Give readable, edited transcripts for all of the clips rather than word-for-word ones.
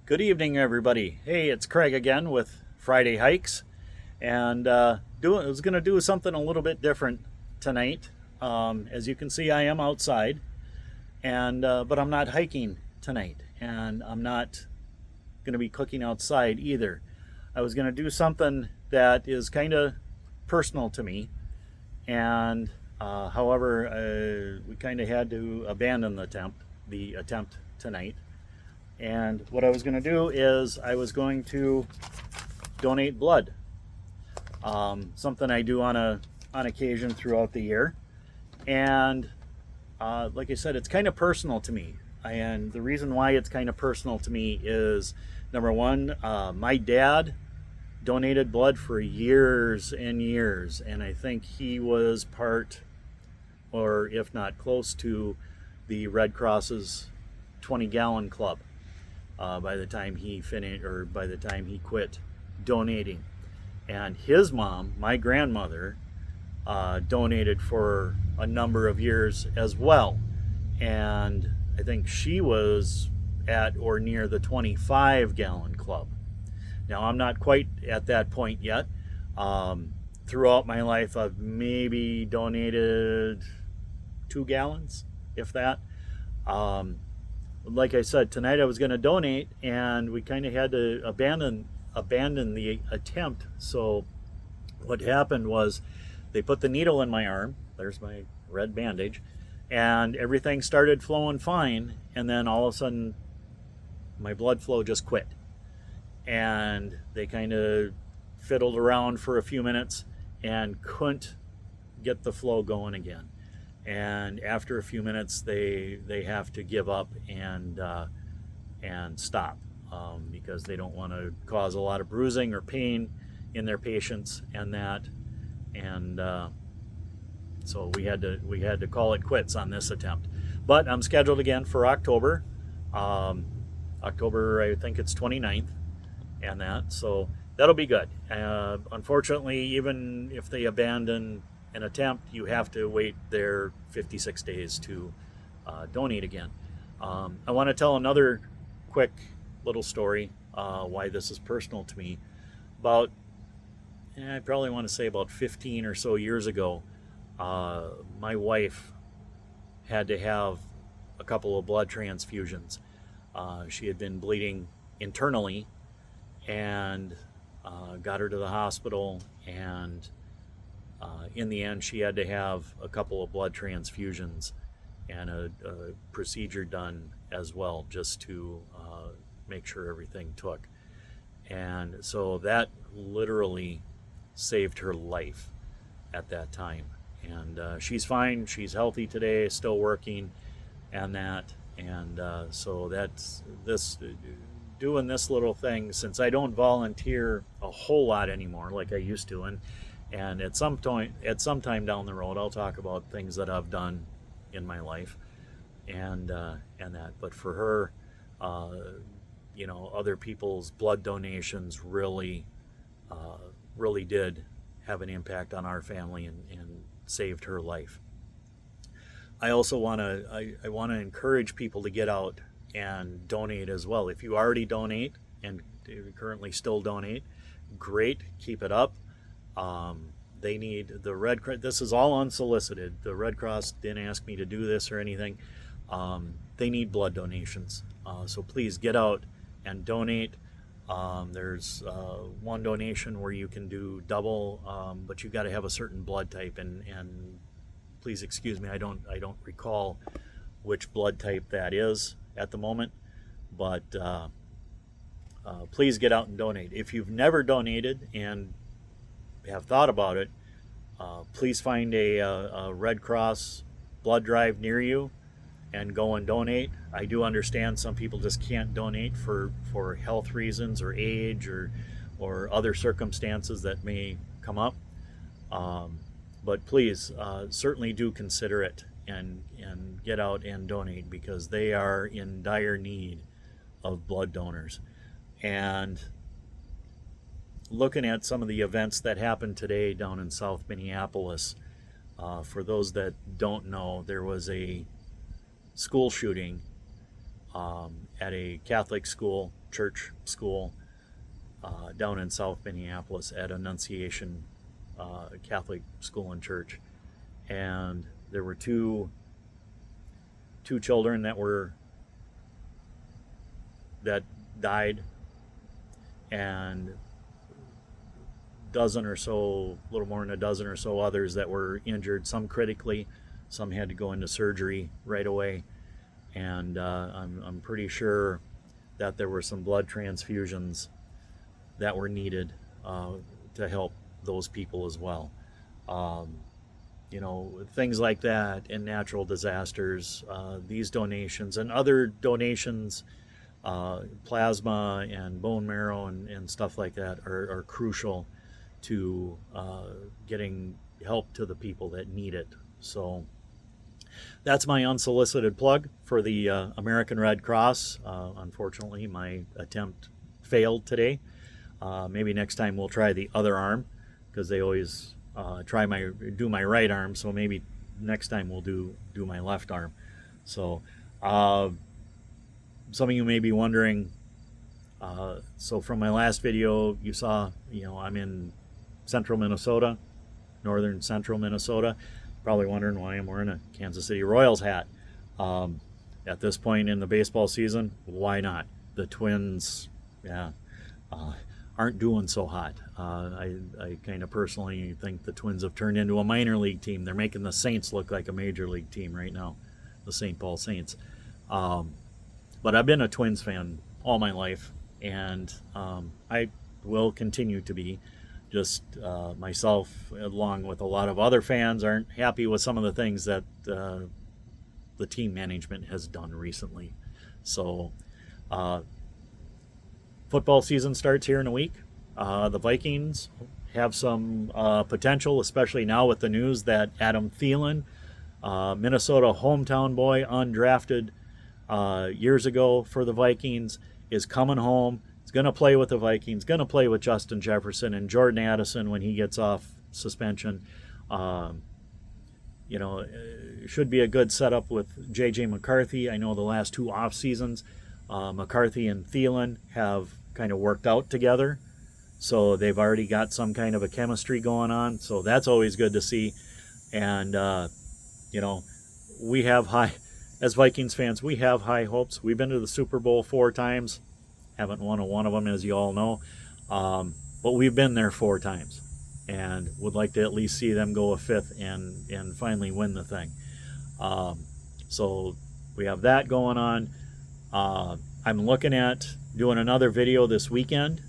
Good evening, everybody. Hey, it's Craig again with Friday Hikes, and I was going to do something a little bit different tonight. As you can see, I am outside, and but I'm not hiking tonight, and I'm not going to be cooking outside either. I was going to do something that is kind of personal to me, and however, we kind of had to abandon the attempt tonight. And what I was going to do is I was going to donate blood, something I do on occasion throughout the year. And like I said, it's kind of personal to me. And the reason why it's kind of personal to me is number one, my dad donated blood for years and years, and I think he was part, or if not close to, the Red Cross's 20-gallon club by the time he finished, or by the time he quit donating. And his mom, my grandmother, donated for a number of years as well. And I think she was at or near the 25-gallon club. Now, I'm not quite at that point yet. Throughout my life, I've maybe donated 2 gallons, if that. Like I said, tonight I was going to donate, and we kind of had to abandon the attempt. So what happened was they put the needle in my arm. There's my red bandage, and everything started flowing fine. And then all of a sudden, my blood flow just quit, and they kind of fiddled around for a few minutes and couldn't get the flow going again. And after a few minutes, they have to give up and stop, because they don't want to cause a lot of bruising or pain in their patients and that. And so we had to call it quits on this attempt. But I'm scheduled again for October. October, I think it's 29th, and that. So that'll be good. Unfortunately, even if they abandon an attempt, you have to wait their 56 days to donate again. I want to tell another quick little story, why this is personal to me. I probably want to say about 15 or so years ago, my wife had to have a couple of blood transfusions. She had been bleeding internally, and got her to the hospital, and in the end, she had to have a couple of blood transfusions and a procedure done as well, just to make sure everything took. And so that literally saved her life at that time. And she's fine. She's healthy today, still working, and that. And so that's this. Doing this little thing, since I don't volunteer a whole lot anymore like I used to, and at some time down the road, I'll talk about things that I've done in my life, and that. But for her, other people's blood donations really did have an impact on our family, and saved her life. I also want to encourage people to get out and donate as well. If you already donate and currently still donate, great, keep it up. They need the Red Cross. This is all unsolicited. The Red Cross didn't ask me to do this or anything. They need blood donations. So please get out and donate. There's one donation where you can do double, but you got to have a certain blood type. And please excuse me, I don't recall which blood type that is at the moment, but please get out and donate. If you've never donated and have thought about it, please find a Red Cross blood drive near you and go and donate. I do understand some people just can't donate for health reasons or age or other circumstances that may come up. But please, certainly do consider it and get out and donate, because they are in dire need of blood donors. And looking at some of the events that happened today down in South Minneapolis, for those that don't know, there was a school shooting at a Catholic school, church school down in South Minneapolis at Annunciation Catholic School and Church, and there were two children that died, and dozen or so, a little more than a dozen or so others that were injured, some critically, some had to go into surgery right away. And I'm pretty sure that there were some blood transfusions that were needed to help those people as well. You know, things like that and natural disasters, these donations and other donations, plasma and bone marrow and stuff like that are crucial to getting help to the people that need it. So that's my unsolicited plug for the American Red Cross. Unfortunately, my attempt failed today. Maybe next time we'll try the other arm, because they always do my right arm. So maybe next time we'll do my left arm. So some of you may be wondering. So from my last video, you saw, I'm in central Minnesota, northern central Minnesota. Probably wondering why I'm wearing a Kansas City Royals hat. At this point in the baseball season, why not? The Twins, aren't doing so hot. I kind of personally think the Twins have turned into a minor league team. They're making the Saints look like a major league team right now, the St. Paul Saints. But I've been a Twins fan all my life, and I will continue to be. Just myself, along with a lot of other fans, aren't happy with some of the things that the team management has done recently. So football season starts here in a week. The Vikings have some potential, especially now with the news that Adam Thielen, Minnesota hometown boy, undrafted years ago for the Vikings, is coming home. He's going to play with the Vikings, going to play with Justin Jefferson and Jordan Addison when he gets off suspension. Should be a good setup with J.J. McCarthy. I know the last two off seasons, McCarthy and Thielen have kind of worked out together. So they've already got some kind of a chemistry going on. So that's always good to see. And, we have as Vikings fans, we have high hopes. We've been to the Super Bowl 4 times. Haven't won one of them, as you all know. But we've been there 4 times and would like to at least see them go a 5th and finally win the thing. So we have that going on. I'm looking at doing another video this weekend.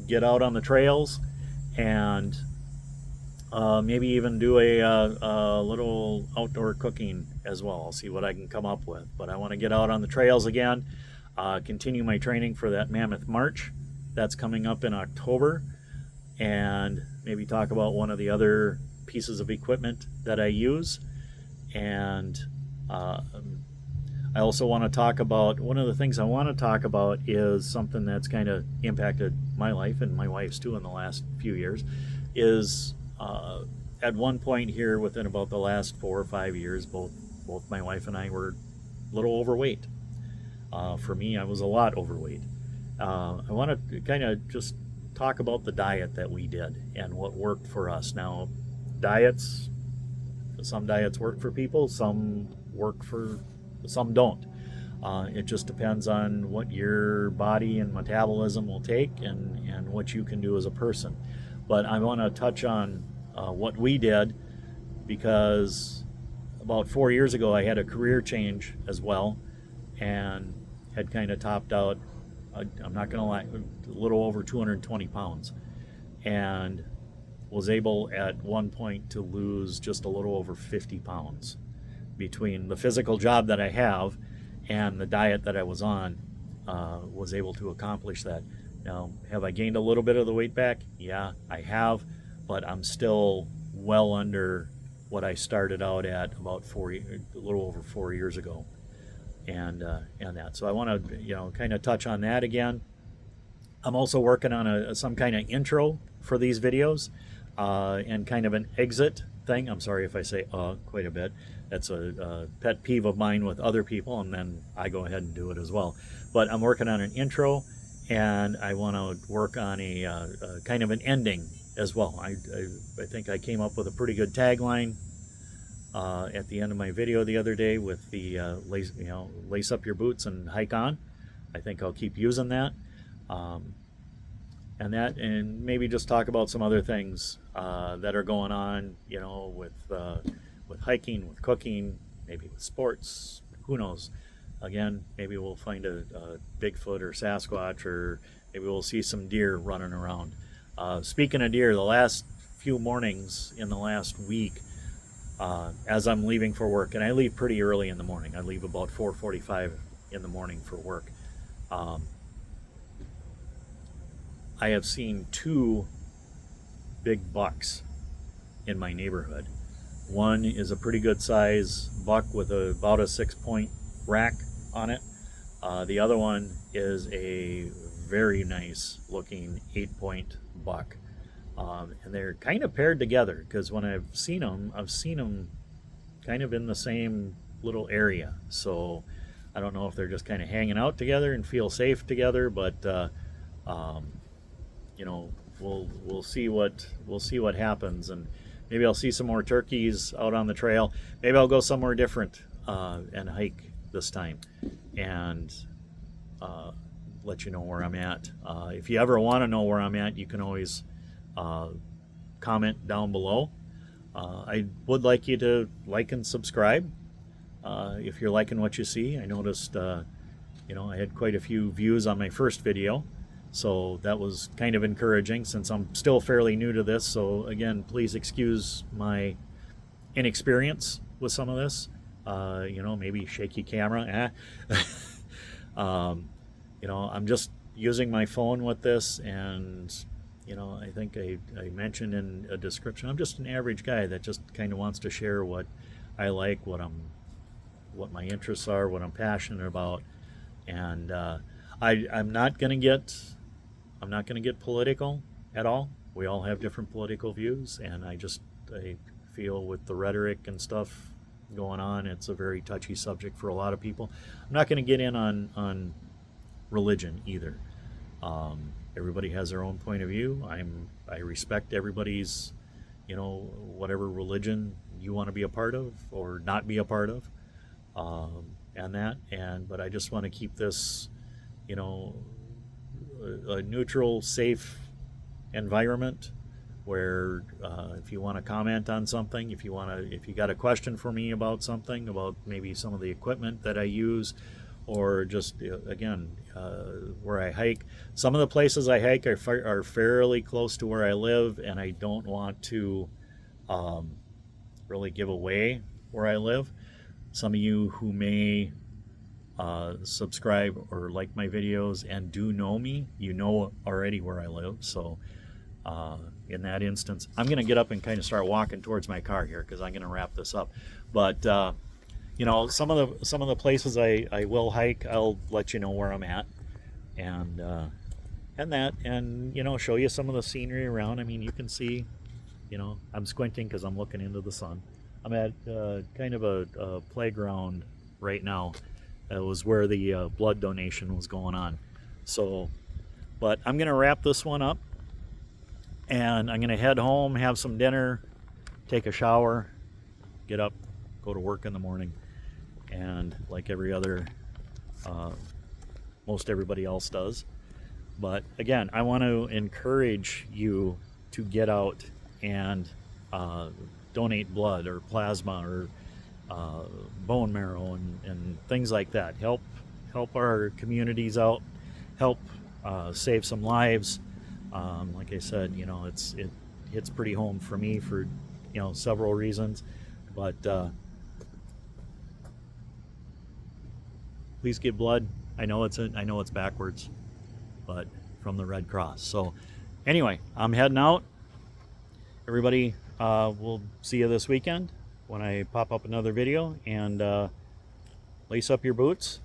Get out on the trails and maybe even do a little outdoor cooking as well. I'll see what I can come up with. But I want to get out on the trails again. Continue my training for that Mammoth March that's coming up in October, and maybe talk about one of the other pieces of equipment that I use. And I also want to talk about, one of the things I want to talk about is something that's kind of impacted my life and my wife's too in the last few years, is at one point here within about the last 4 or 5 years, both my wife and I were a little overweight. For me, I was a lot overweight. I want to kind of just talk about the diet that we did and what worked for us. Now, some diets work for people, some don't. It just depends on what your body and metabolism will take and what you can do as a person. But I want to touch on what we did, because about 4 years ago I had a career change as well, and had kind of topped out, I'm not going to lie, a little over 220 pounds, and was able at one point to lose just a little over 50 pounds between the physical job that I have and the diet that I was on. Was able to accomplish that. Now, have I gained a little bit of the weight back? Yeah, I have, but I'm still well under what I started out at about a little over 4 years ago. And that. So I want to, kind of touch on that again. I'm also working on some kind of intro for these videos, and kind of an exit thing. I'm sorry if I say quite a bit. That's a pet peeve of mine with other people, and then I go ahead and do it as well. But I'm working on an intro, and I want to work on a kind of an ending as well. I think I came up with a pretty good tagline at the end of my video the other day with the lace up your boots and hike on. I think I'll keep using that. And maybe just talk about some other things that are going on, with hiking, with cooking, maybe with sports. Who knows? Again, maybe we'll find a Bigfoot or Sasquatch, or maybe we'll see some deer running around. Speaking of deer, the last few mornings in the last week, as I'm leaving for work, and I leave pretty early in the morning. I leave about 4:45 in the morning for work. I have seen 2 big bucks in my neighborhood. One is a pretty good size buck with about a 6-point rack on it. The other one is a very nice looking 8-point buck. And they're kind of paired together, because when I've seen them kind of in the same little area. So I don't know if they're just kind of hanging out together and feel safe together, but we'll see what happens, and maybe I'll see some more turkeys out on the trail. Maybe I'll go somewhere different and hike this time, and let you know where I'm at. If you ever want to know where I'm at, you can always comment down below. I would like you to like and subscribe if you're liking what you see. I noticed I had quite a few views on my first video, so that was kind of encouraging since I'm still fairly new to this. So again, please excuse my inexperience with some of this. Maybe shaky camera. I'm just using my phone with this, and I think I mentioned in a description, I'm just an average guy that just kind of wants to share what I like, what my interests are, what I'm passionate about, and I'm not gonna get political at all. We all have different political views, and I feel with the rhetoric and stuff going on, it's a very touchy subject for a lot of people. I'm not going to get in on religion either. Everybody has their own point of view. I respect everybody's, whatever religion you want to be a part of or not be a part of, but I just want to keep this, a neutral, safe environment where if you want to comment on something, if you got a question for me about something, about maybe some of the equipment that I use, or just again where I hike. Some of the places I hike are fairly close to where I live, and I don't want to really give away where I live. Some of you who may subscribe or like my videos and do know me, you know already where I live. So in that instance, I'm going to get up and kind of start walking towards my car here, because I'm going to wrap this up. But some of the places I will hike, I'll let you know where I'm at, and show you some of the scenery around. I mean, you can see, I'm squinting because I'm looking into the sun. I'm at kind of a playground right now. It was where the blood donation was going on. So, but I'm going to wrap this one up, and I'm going to head home, have some dinner, take a shower, get up, go to work in the morning, and like every other, most everybody else does. But again, I want to encourage you to get out and donate blood or plasma or bone marrow and things like that. Help our communities out, help save some lives. Like I said, it hits pretty home for me for several reasons, but please give blood. I know it's backwards, but from the Red Cross. So anyway, I'm heading out. Everybody, we'll see you this weekend when I pop up another video, and lace up your boots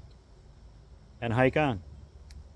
and hike on.